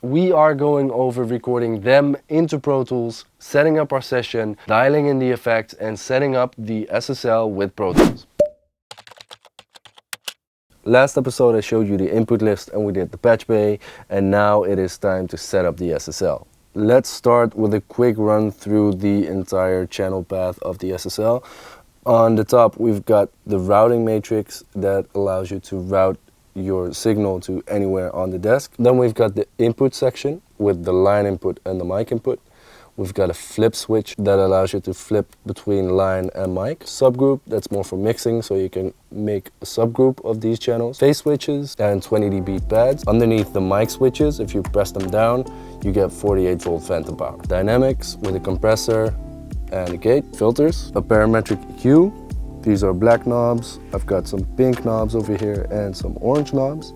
we are going over recording them into Pro Tools, setting up our session, dialing in the effects, and setting up the SSL with Pro Tools. Last episode I showed you the input list and we did the patch bay, and now it is time to set up the SSL. Let's start with a quick run through the entire channel path of the SSL. On the top we've got the routing matrix that allows you to route your signal to anywhere on the desk. Then we've got the input section with the line input and the mic input. We've got a flip switch that allows you to flip between line and mic. Subgroup, that's more for mixing, so you can make a subgroup of these channels. Phase switches and 20 dB pads. Underneath the mic switches, if you press them down, you get 48 volt phantom power. Dynamics with a compressor and a gate. Filters, a parametric EQ. These are black knobs. I've got some pink knobs over here and some orange knobs.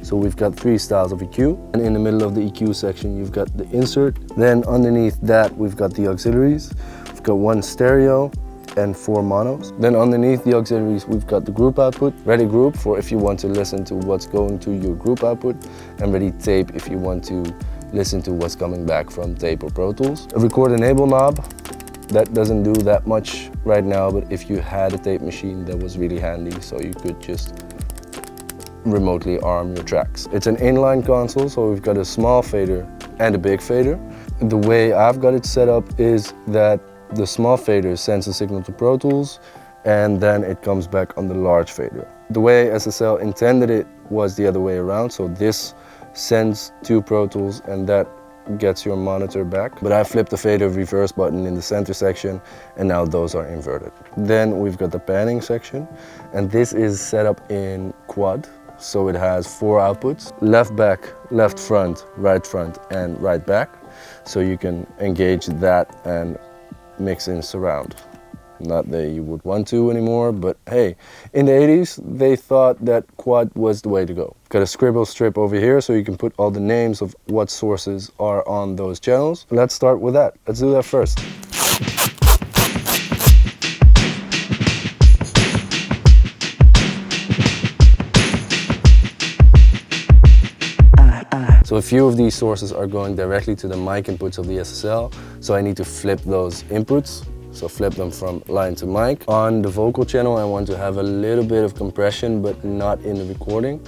So we've got 3 styles of EQ. And in the middle of the EQ section, you've got the insert. Then underneath that, we've got the auxiliaries. We've got 1 stereo and 4 monos. Then underneath the auxiliaries, we've got the group output. Ready group for if you want to listen to what's going to your group output. And ready tape if you want to listen to what's coming back from tape or Pro Tools. A record enable knob. That doesn't do that much right now, but if you had a tape machine, that was really handy, so you could just remotely arm your tracks. It's an inline console, so we've got a small fader and a big fader. The way I've got it set up is that the small fader sends a signal to Pro Tools, and then it comes back on the large fader. The way SSL intended it was the other way around, so this sends to Pro Tools and that gets your monitor back. But I flipped the fader reverse button in the center section, and now those are inverted. Then we've got the panning section, and this is set up in quad. So it has 4 outputs, left back, left front, and right back. So you can engage that and mix in surround. Not that you would want to anymore, but hey, in the 80s, they thought that quad was the way to go. Got a scribble strip over here, so you can put all the names of what sources are on those channels. Let's start with that. Let's do that first. So a few of these sources are going directly to the mic inputs of the SSL, so I need to flip those inputs. So flip them from line to mic. On the vocal channel, I want to have a little bit of compression, but not in the recording.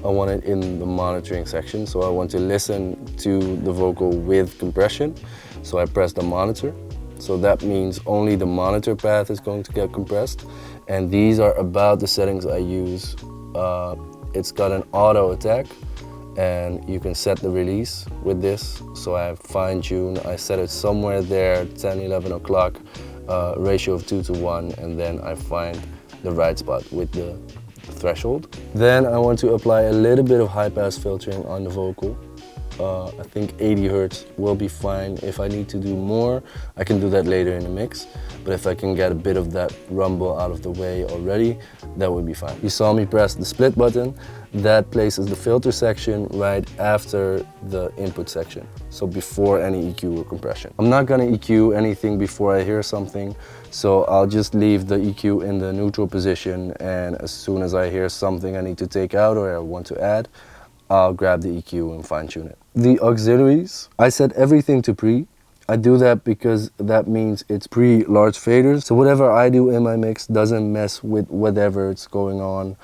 I want it in the monitoring section. So I want to listen to the vocal with compression. So I press the monitor. So that means only the monitor path is going to get compressed. And these are about the settings I use. It's got an auto attack, and you can set the release with this. So I fine tune, I set it somewhere there, 10, 11 o'clock. Ratio of 2 to 1, and then I find the right spot with the threshold. Then I want to apply a little bit of high pass filtering on the vocal. I think 80 Hertz will be fine. If I need to do more, I can do that later in the mix. But if I can get a bit of that rumble out of the way already, that would be fine. You saw me press the split button. That places the filter section right after the input section. So before any EQ or compression. I'm not gonna EQ anything before I hear something. So I'll just leave the EQ in the neutral position, and as soon as I hear something I need to take out or I want to add, I'll grab the EQ and fine tune it. The auxiliaries, I set everything to pre. I do that because that means it's pre-large faders. So whatever I do in my mix doesn't mess with whatever it's going on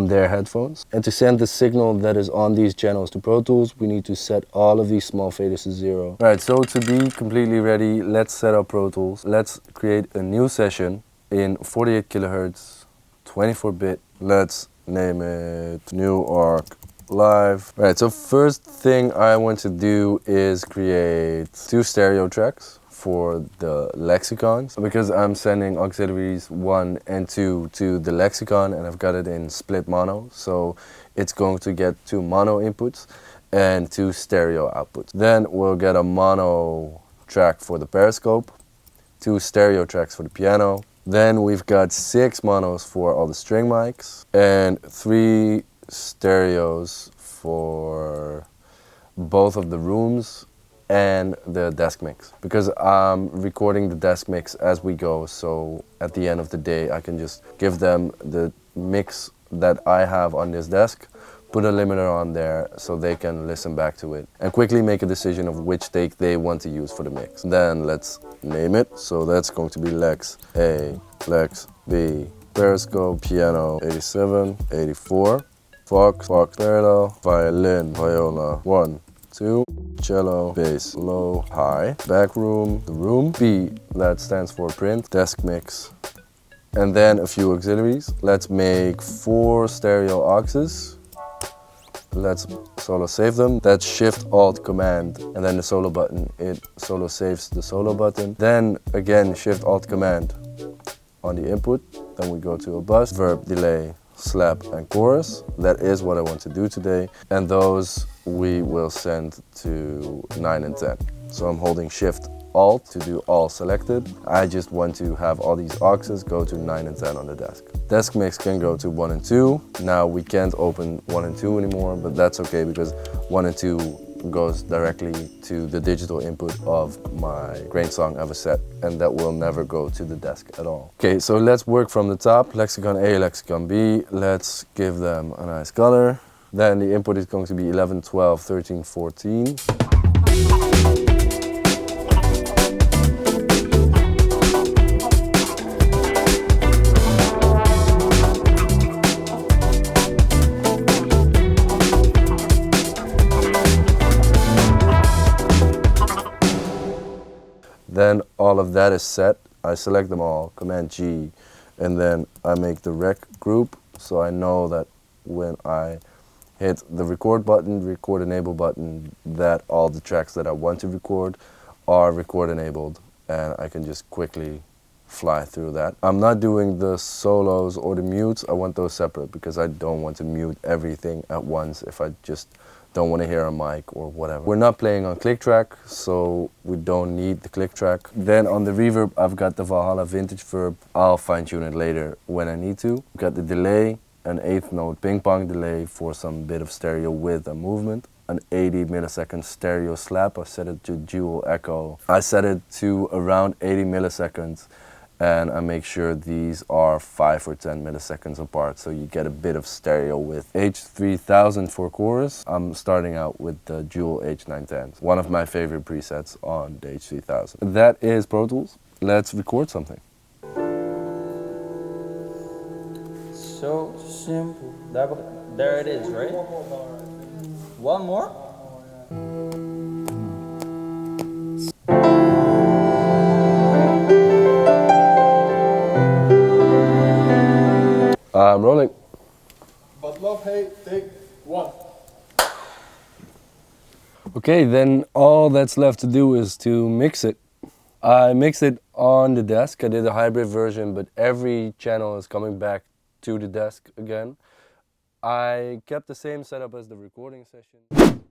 their headphones. And to send the signal that is on these channels to Pro Tools, we need to set all of these small faders to 0. All right, so to be completely ready, let's set up Pro Tools. Let's create a new session in 48 kilohertz, 24-bit. Let's name it New Arc Live. All right, so first thing I want to do is create 2 stereo tracks for the lexicons, because I'm sending auxiliaries 1 and 2 to the lexicon, and I've got it in split mono, so it's going to get 2 mono inputs and 2 stereo outputs. Then we'll get a mono track for the periscope, 2 stereo tracks for the piano. Then we've got 6 monos for all the string mics and 3 stereos for both of the rooms and the desk mix, because I'm recording the desk mix as we go, so at the end of the day I can just give them the mix that I have on this desk put a limiter on there so they can listen back to it and quickly make a decision of which take they want to use for the mix. Then let's name it. So that's going to be Lex A, Lex B, Periscope, Piano 87, 84, Fox, Fox Parallel, Violin, Viola 1, 2, Cello, Bass, Low, High, Backroom, the room, B, that stands for print, desk mix, and then a few auxiliaries. Let's make 4 stereo auxes. Let's solo save them. That's Shift Alt Command and then the solo button. It solo saves the solo button. Then again Shift Alt Command on the input. Then we go to a bus, verb, delay, slap and chorus. That is what I want to do today. And those we will send to 9 and 10. So I'm holding Shift Alt to do all selected. I just want to have all these auxes go to 9 and 10 on the desk. Desk mix can go to 1 and 2. Now we can't open 1 and 2 anymore, but that's okay because 1 and 2 goes directly to the digital input of my grain song Ever Set, and that will never go to the desk at all. Okay, so let's work from the top. Lexicon A, Lexicon B. Let's give them a nice color. Then the input is going to be 11, 12, 13, 14. Then all of that is set. I select them all, Command G, and then I make the rec group so I know that when I hit the record button, record enable button, that all the tracks that I want to record are record enabled, and I can just quickly fly through that. I'm not doing the solos or the mutes. I want those separate because I don't want to mute everything at once if I just don't want to hear a mic or whatever. We're not playing on click track, so we don't need the click track. Then on the reverb, I've got the Valhalla vintage verb. I'll fine tune it later when I need to. Got the delay, an 8th note ping pong delay for some bit of stereo width and movement. An 80 millisecond stereo slap. I set it to dual echo. I set it to around 80 milliseconds. And I make sure these are 5 or 10 milliseconds apart, so you get a bit of stereo width. H3000 for chorus. I'm starting out with the dual H910s, one of my favorite presets on the H3000. That is Pro Tools. Let's record something. So simple. There it is, right? One more? I'm rolling. But love, hey, take 1. Okay, then all that's left to do is to mix it. I mixed it on the desk. I did a hybrid version, but every channel is coming back to the desk again. I kept the same setup as the recording session.